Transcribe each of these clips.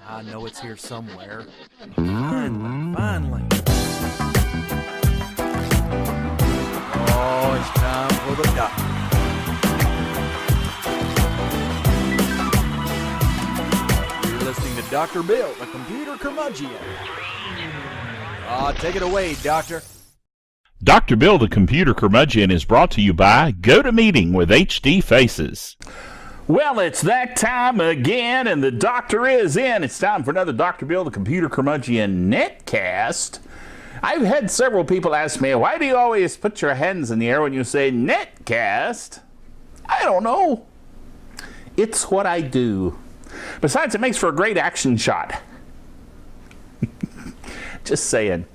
I know it's here somewhere. Finally. Oh, it's time for the doctor. You're listening to Dr. Bill, the computer curmudgeon. Take it away, Doctor. Dr. Bill, the computer curmudgeon, is brought to you by GoToMeeting with HD Faces. Well, it's that time again, and the doctor is in. It's time for another Dr. Bill, the computer curmudgeon netcast. I've had several people ask me, why do you always put your hands in the air when you say netcast? I don't know. It's what I do. Besides, it makes for a great action shot. Just saying.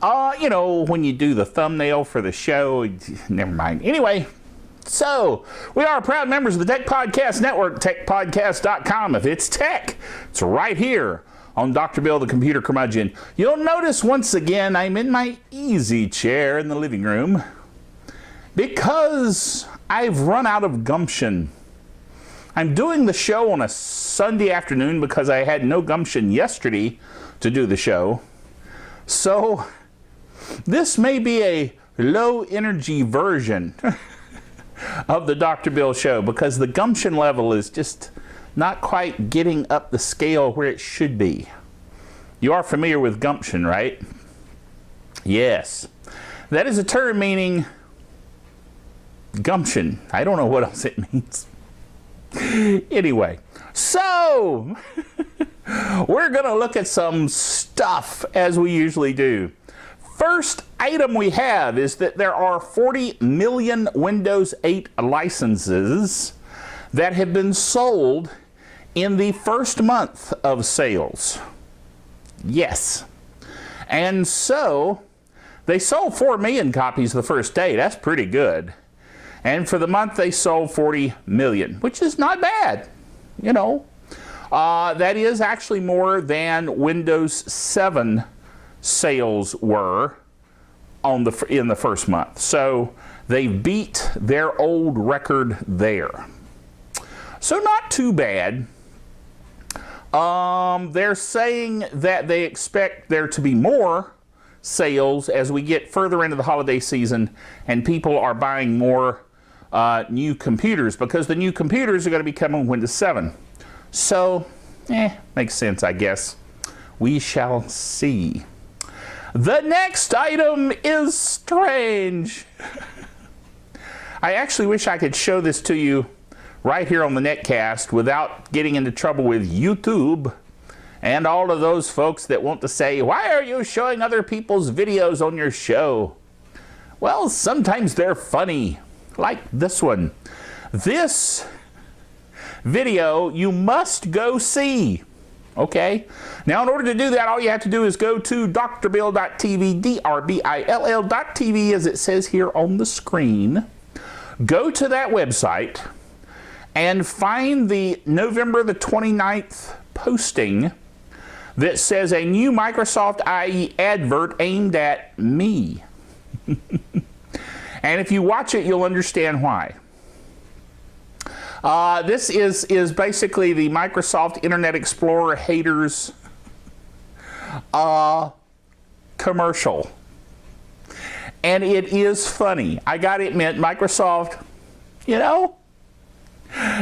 You know, when you do the thumbnail for the show, never mind. Anyway, so we are proud members of the Tech Podcast Network, techpodcast.com. If it's tech, it's right here on Dr. Bill, the computer curmudgeon. You'll notice once again I'm in my easy chair in the living room because I've run out of gumption. I'm doing the show on a Sunday afternoon because I had no gumption yesterday to do the show. So this may be a low energy version of the Dr. Bill show because the gumption level is just not quite getting up the scale where it should be. You are familiar with gumption, right? Yes. That is a term meaning gumption. I don't know what else it means. Anyway, so we're going to look at some stuff as we usually do. First item we have is that there are 40 million Windows 8 licenses that have been sold in the first month of sales. Yes. And so they sold 4 million copies the first day. That's pretty good. And for the month they sold 40 million, which is not bad, you know. That is actually more than Windows 7 sales were in the first month. So they beat their old record there. So not too bad. They're saying that they expect there to be more sales as we get further into the holiday season and people are buying more new computers because the new computers are going to be coming with Windows 7. So, makes sense, I guess. We shall see. The next item is strange. I actually wish I could show this to you right here on the netcast without getting into trouble with YouTube and all of those folks that want to say, why are you showing other people's videos on your show? Well, sometimes they're funny, like this one. This video you must go see. Okay? Now, in order to do that, all you have to do is go to drbill.tv, drbill.tv, as it says here on the screen. Go to that website and find the November the 29th posting that says a new Microsoft IE advert aimed at me. And if you watch it, you'll understand why. This is basically the Microsoft Internet Explorer haters commercial. And it is funny. I gotta admit, Microsoft, you know,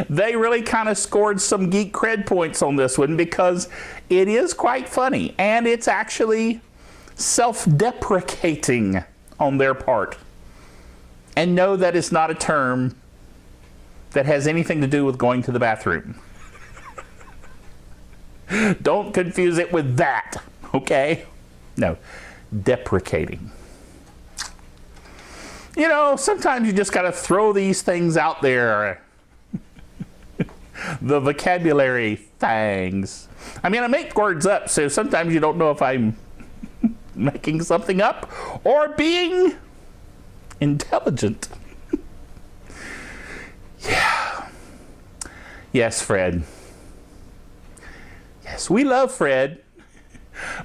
they really kind of scored some geek cred points on this one because it is quite funny. And it's actually self-deprecating on their part. And no, that is not a term that has anything to do with going to the bathroom. Don't confuse it with that, okay? No, deprecating. You know, sometimes you just got to throw these things out there. The vocabulary things. I mean, I make words up, so sometimes you don't know if I'm making something up or being intelligent. Yeah. Yes, Fred. Yes, we love Fred.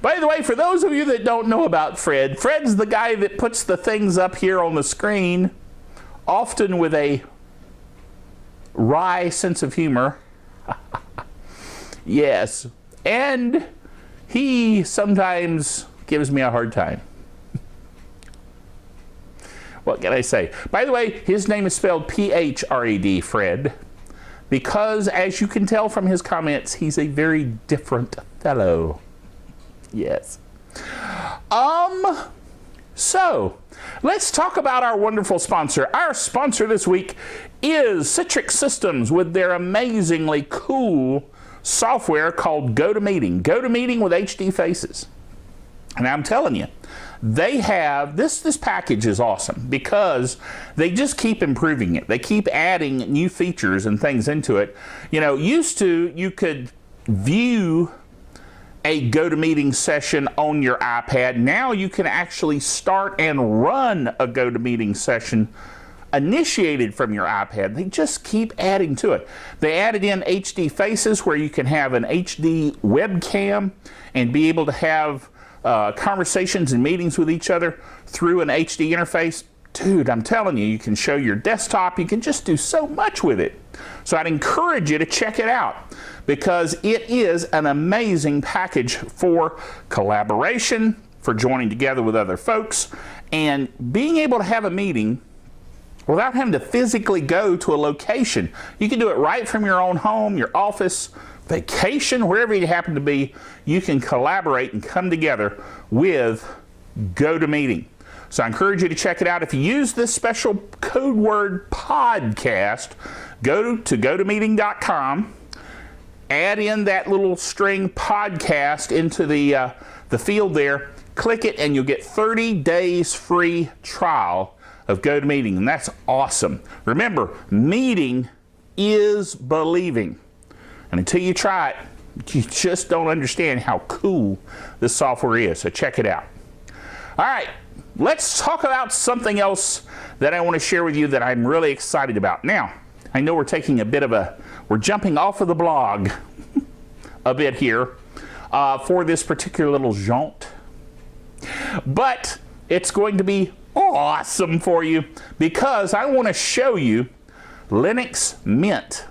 By the way, for those of you that don't know about Fred, Fred's the guy that puts the things up here on the screen, often with a wry sense of humor. Yes. And he sometimes gives me a hard time. What can I say? By the way, his name is spelled P-H-R-E-D, Fred, because as you can tell from his comments, he's a very different fellow. Yes. So, let's talk about our wonderful sponsor. Our sponsor this week is Citrix Systems with their amazingly cool software called GoToMeeting. GoToMeeting with HD Faces. And I'm telling you, they have, this package is awesome because they just keep improving it. They keep adding new features and things into it. You know, used to, you could view a GoToMeeting session on your iPad. Now you can actually start and run a GoToMeeting session initiated from your iPad. They just keep adding to it. They added in HD Faces where you can have an HD webcam and be able to have conversations and meetings with each other through an HD interface. Dude, I'm telling you, you can show your desktop. You can just do so much with it. So I'd encourage you to check it out because it is an amazing package for collaboration, for joining together with other folks, and being able to have a meeting without having to physically go to a location. You can do it right from your own home, your office, vacation, wherever you happen to be. You can collaborate and come together with GoToMeeting. So I encourage you to check it out. If you use this special code word podcast, go to gotomeeting.com, add in that little string podcast into the field there, click it, and you'll get 30 days free trial of GoToMeeting, and that's awesome. Remember, meeting is believing. And until you try it, you just don't understand how cool this software is. So check it out. All right, let's talk about something else that I want to share with you that I'm really excited about. Now, I know we're taking a bit of we're jumping off of the blog a bit here for this particular little jaunt. But it's going to be awesome for you because I want to show you Linux Mint.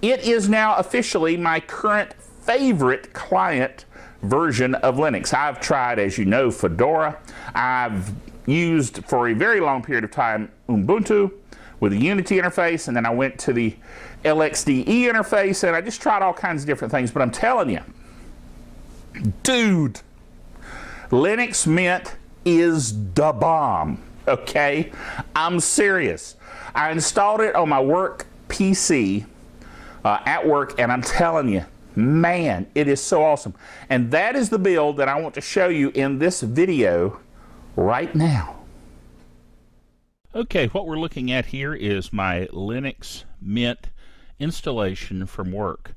It is now officially my current favorite client version of Linux. I've tried, as you know, Fedora. I've used for a very long period of time Ubuntu with a Unity interface, and then I went to the LXDE interface, and I just tried all kinds of different things. But I'm telling you, dude, Linux Mint is the bomb, okay? I'm serious. I installed it on my work PC at work, and I'm telling you, man, it is so awesome. And that is the build that I want to show you in this video right now. Okay, what we're looking at here is my Linux Mint installation from work.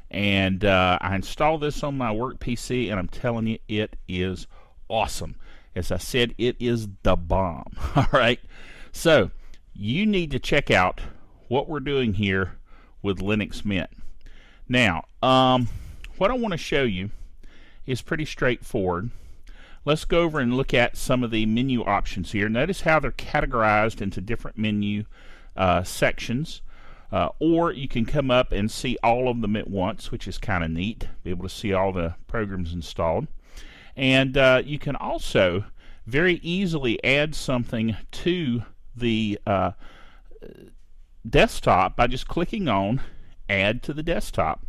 And I installed this on my work PC, and I'm telling you, it is awesome. As I said, it is the bomb. All right, so you need to check out what we're doing here with Linux Mint. Now, what I want to show you is pretty straightforward. Let's go over and look at some of the menu options here. Notice how they're categorized into different menu sections. Or you can come up and see all of them at once, which is kind of neat. Be able to see all the programs installed. And you can also very easily add something to the desktop by just clicking on Add to the Desktop.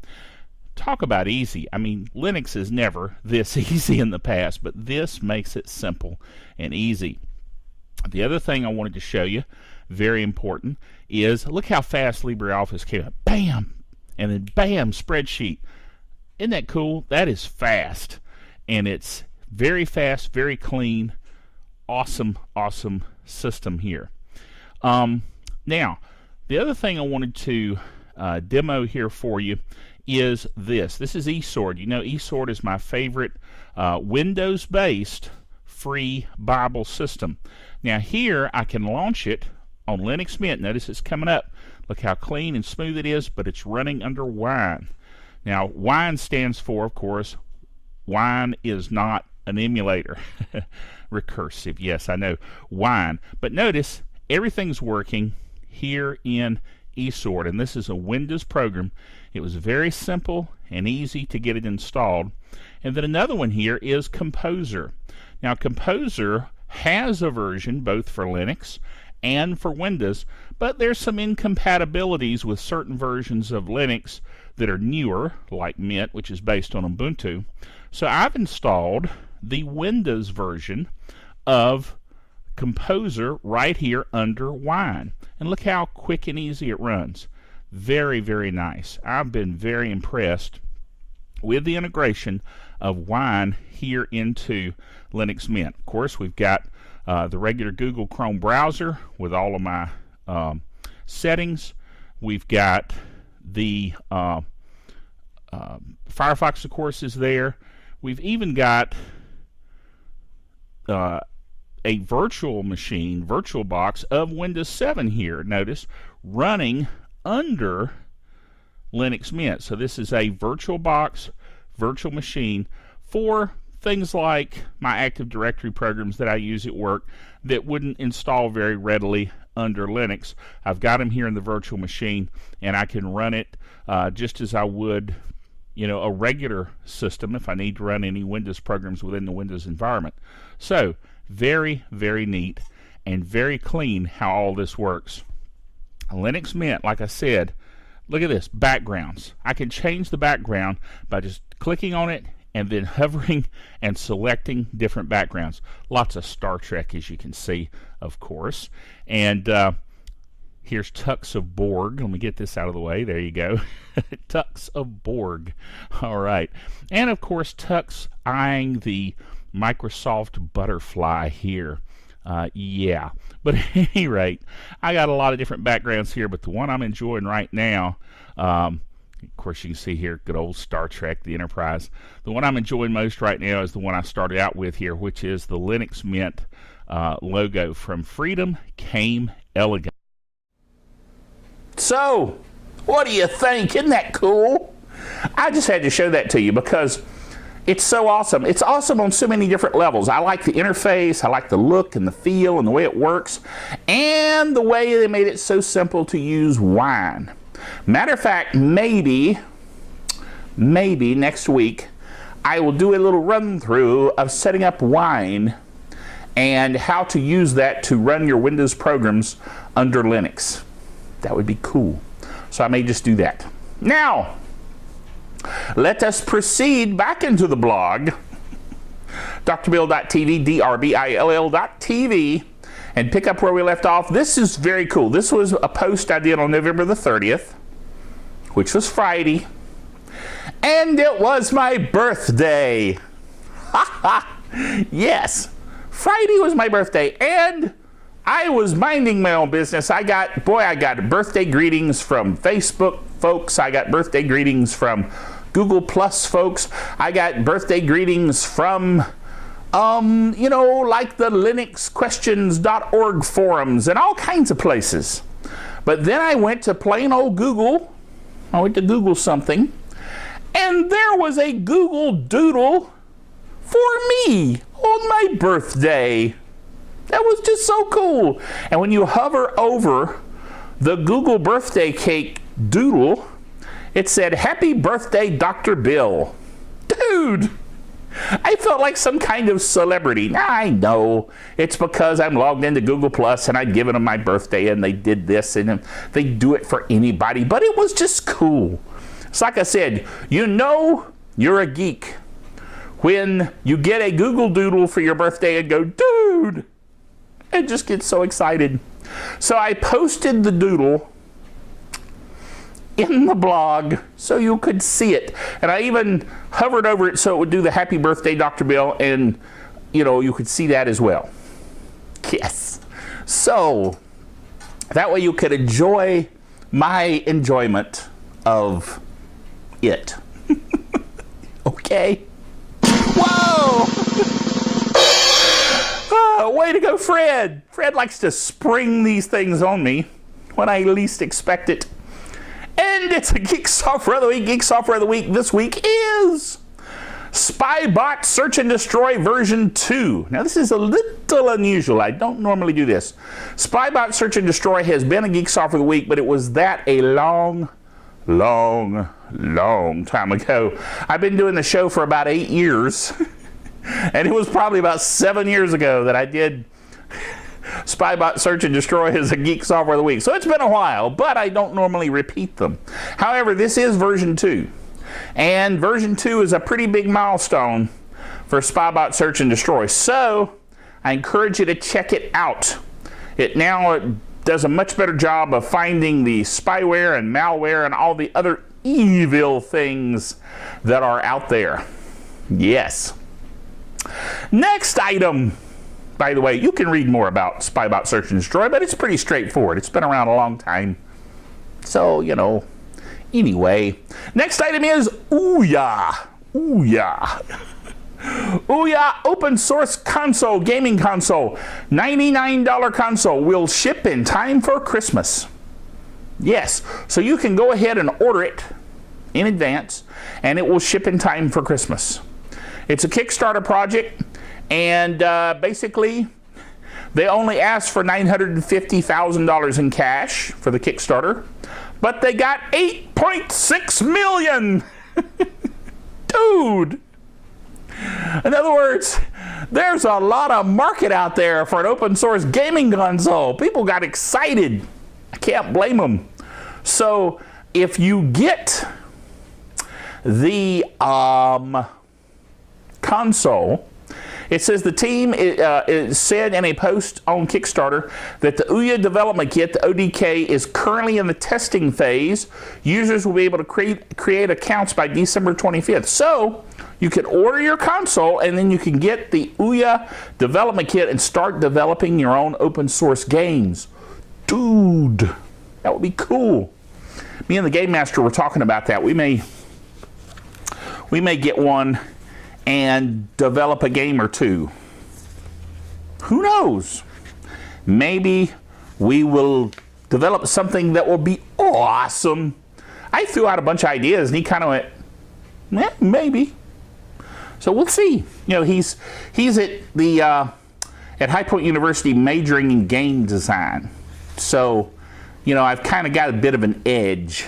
Talk about easy. I mean, Linux is never this easy in the past, but this makes it simple and easy. The other thing I wanted to show you, very important, is look how fast LibreOffice came up. Bam! And then bam, spreadsheet. Isn't that cool? That is fast. And it's very fast, very clean. Awesome, awesome system here. Now, the other thing I wanted to demo here for you is this. This is eSword. You know, eSword is my favorite Windows-based free Bible system. Now here I can launch it on Linux Mint. Notice it's coming up. Look how clean and smooth it is, but it's running under Wine. Now Wine stands for, of course, Wine is not an emulator. Recursive, yes, I know, Wine. But notice everything's working here in eSword, and this is a Windows program. It was very simple and easy to get it installed. And then another one here is Composer. Now Composer has a version both for Linux and for Windows, but there's some incompatibilities with certain versions of Linux that are newer, like Mint, which is based on Ubuntu. So I've installed the Windows version of Composer right here under Wine. And look how quick and easy it runs. Very, very nice. I've been very impressed with the integration of Wine here into Linux Mint. Of course, we've got the regular Google Chrome browser with all of my settings. We've got the Firefox, of course, is there. We've even got a virtual machine, VirtualBox of Windows 7 here, notice, running under Linux Mint. So this is a VirtualBox virtual machine for things like my Active Directory programs that I use at work that wouldn't install very readily under Linux. I've got them here in the virtual machine, and I can run it just as I would, a regular system if I need to run any Windows programs within the Windows environment. So very, very neat and very clean how all this works. Linux Mint, like I said, look at this, backgrounds. I can change the background by just clicking on it and then hovering and selecting different backgrounds. Lots of Star Trek, as you can see, of course. And here's Tux of Borg. Let me get this out of the way. There you go. Tux of Borg. All right. And, of course, Tux eyeing the Microsoft butterfly here. Yeah. But at any rate, I got a lot of different backgrounds here, but the one I'm enjoying right now, of course you can see here, good old Star Trek, the Enterprise. The one I'm enjoying most right now is the one I started out with here, which is the Linux Mint logo. From freedom came elegance. So, what do you think? Isn't that cool? I just had to show that to you because it's so awesome. It's awesome on so many different levels. I like the interface, I like the look and the feel and the way it works, and the way they made it so simple to use Wine. Matter of fact, maybe next week I will do a little run through of setting up Wine and how to use that to run your Windows programs under Linux. That would be cool. So I may just do that. Now, let us proceed back into the blog, drbill.tv, drbill.tv, and pick up where we left off. This is very cool. This was a post I did on November the 30th, which was Friday, and it was my birthday. Ha ha! Yes, Friday was my birthday, and I was minding my own business. I got birthday greetings from Facebook folks. I got birthday greetings from Google Plus folks. I got birthday greetings from, like the linuxquestions.org forums and all kinds of places. But then I went to plain old Google. I went to Google something, and there was a Google Doodle for me on my birthday. That was just so cool. And when you hover over the Google birthday cake doodle, it said, "Happy birthday, Dr. Bill." Dude, I felt like some kind of celebrity. Now, I know it's because I'm logged into Google Plus and I'd given them my birthday and they did this and they do it for anybody, but it was just cool. It's like I said, you're a geek when you get a Google Doodle for your birthday and go, dude, and just get so excited. So I posted the doodle in the blog so you could see it. And I even hovered over it so it would do the happy birthday, Dr. Bill, and you could see that as well. Yes. So that way you could enjoy my enjoyment of it. Okay? Whoa! Way to go, Fred. Fred likes to spring these things on me when I least expect it. And it's a Geek Software of the Week. Geek Software of the Week this week is Spybot Search and Destroy version 2. Now, this is a little unusual. I don't normally do this. Spybot Search and Destroy has been a Geek Software of the Week, but it was that a long long time ago. I've been doing the show for about 8 years. And it was probably about 7 years ago that I did Spybot Search and Destroy as a Geek Software of the Week. So it's been a while, but I don't normally repeat them. However, this is version 2. And version 2 is a pretty big milestone for Spybot Search and Destroy. So I encourage you to check it out. It now does a much better job of finding the spyware and malware and all the other evil things that are out there. Yes. Next item. By the way, you can read more about Spybot Search and Destroy, but it's pretty straightforward. It's been around a long time. So, you know, anyway. Next item is Ouya. Ouya. Ouya open source console, gaming console. $99 console will ship in time for Christmas. Yes, so you can go ahead and order it in advance, and it will ship in time for Christmas. It's a Kickstarter project. And basically, they only asked for $950,000 in cash for the Kickstarter, but they got $8.6 million. Dude! In other words, there's a lot of market out there for an open source gaming console. People got excited. I can't blame them. So if you get the console, it says the team said in a post on Kickstarter that the Ouya development kit, the ODK, is currently in the testing phase. Users will be able to create accounts by December 25th. So you can order your console and then you can get the Ouya development kit and start developing your own open source games. Dude, that would be cool. Me and the Game Master were talking about that. We may get one and develop a game or two. Who knows? Maybe we will develop something that will be awesome. I threw out a bunch of ideas and he kind of went, maybe. So we'll see. You know, he's at the at High Point University majoring in game design. So, you know, I've kind of got a bit of an edge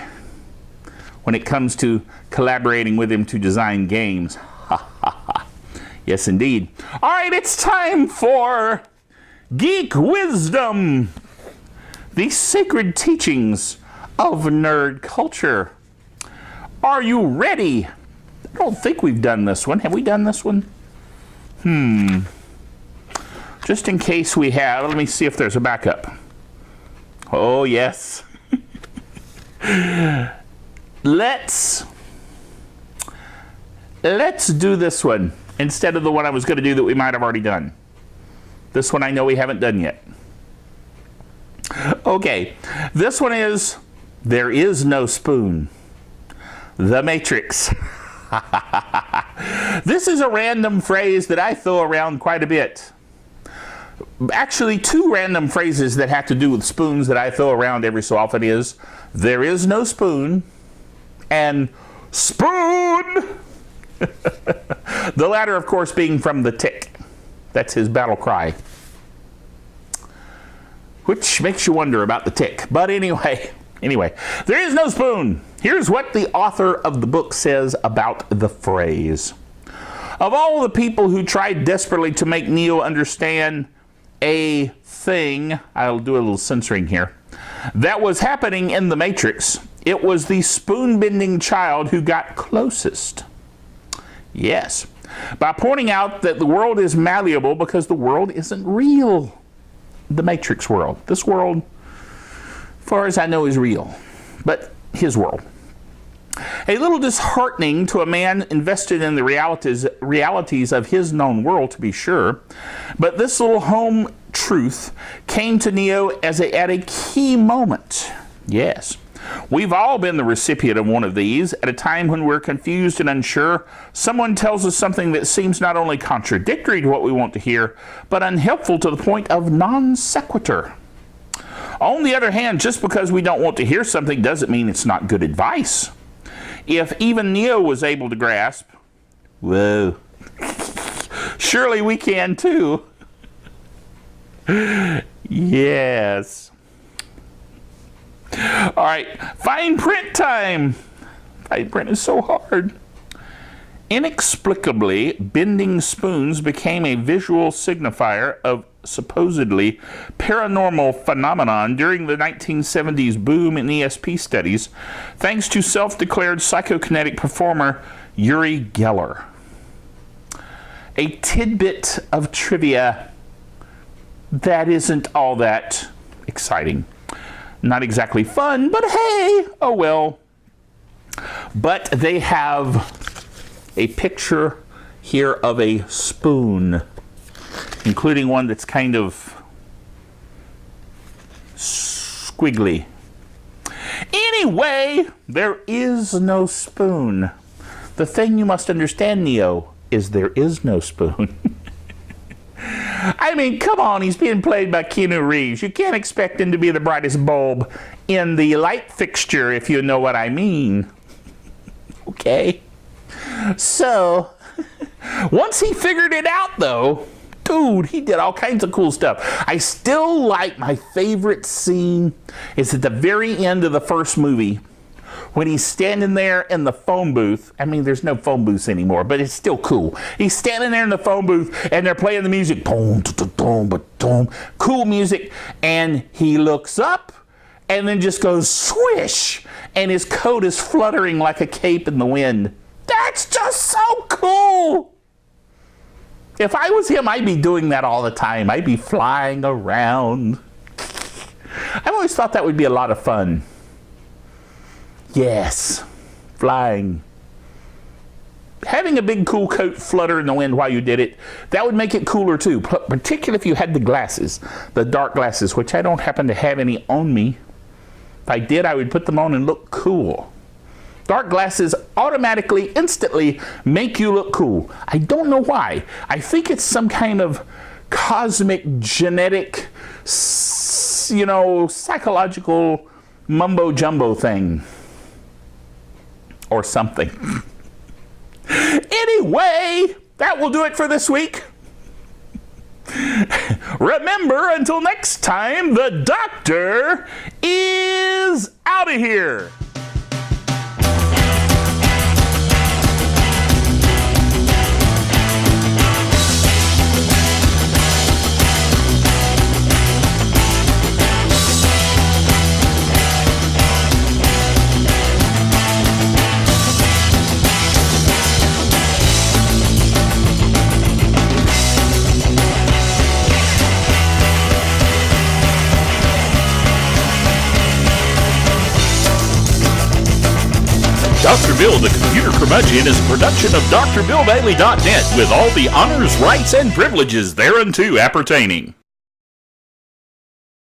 when it comes to collaborating with him to design games. Yes, indeed. All right, it's time for Geek Wisdom, the sacred teachings of nerd culture. Are you ready? I don't think we've done this one. Have we done this one? Just in case we have, let me see if there's a backup. Oh, yes. Let's do this one instead of the one I was going to do that we might have already done. This one I know we haven't done yet. Okay, this one is There Is No Spoon. The Matrix. This is a random phrase that I throw around quite a bit. Actually, two random phrases that have to do with spoons that I throw around every so often is there is no spoon and spoon. The latter, of course, being from the Tick. That's his battle cry. Which makes you wonder about the Tick. But anyway, there is no spoon. Here's what the author of the book says about the phrase. Of all the people who tried desperately to make Neo understand a thing, I'll do a little censoring here, that was happening in the Matrix, it was the spoon-bending child who got closest. Yes, by pointing out that the world is malleable because the world isn't real. The Matrix world. This world, as far as I know, is real. But his world. A little disheartening to a man invested in the realities of his known world, to be sure. But this little home truth came to Neo at a key moment. Yes. We've all been the recipient of one of these. At a time when we're confused and unsure, someone tells us something that seems not only contradictory to what we want to hear, but unhelpful to the point of non sequitur. On the other hand, just because we don't want to hear something doesn't mean it's not good advice. If even Neo was able to grasp, whoa, surely we can too. Yes. All right, fine print time. Fine print is so hard. Inexplicably, bending spoons became a visual signifier of supposedly paranormal phenomenon during the 1970s boom in ESP studies, thanks to self-declared psychokinetic performer Uri Geller. A tidbit of trivia that isn't all that exciting. Not exactly fun, but hey, oh well. But they have a picture here of a spoon, including one that's kind of squiggly. Anyway, there is no spoon. The thing you must understand, Neo, is there is no spoon. I mean, come on, he's being played by Keanu Reeves. You can't expect him to be the brightest bulb in the light fixture, if you know what I mean. Okay? So, once he figured it out, though, dude, he did all kinds of cool stuff. I still like, my favorite scene is at the very end of the first movie when he's standing there in the phone booth. I mean, there's no phone booths anymore, but it's still cool. He's standing there in the phone booth and they're playing the music. Boom, boom, boom, cool music. And he looks up and then just goes swish. And his coat is fluttering like a cape in the wind. That's just so cool. If I was him, I'd be doing that all the time. I'd be flying around. I've always thought that would be a lot of fun. Yes, flying. Having a big cool coat flutter in the wind while you did it, that would make it cooler too, particularly if you had the glasses, the dark glasses, which I don't happen to have any on me. If I did, I would put them on and look cool. Dark glasses automatically, instantly make you look cool. I don't know why. I think it's some kind of cosmic, genetic, psychological mumbo-jumbo thing. Or something. Anyway, that will do it for this week. Remember, until next time, the doctor is out of here. Dr. Bill, the Computer Curmudgeon, is a production of DrBillBailey.net with all the honors, rights, and privileges thereunto appertaining.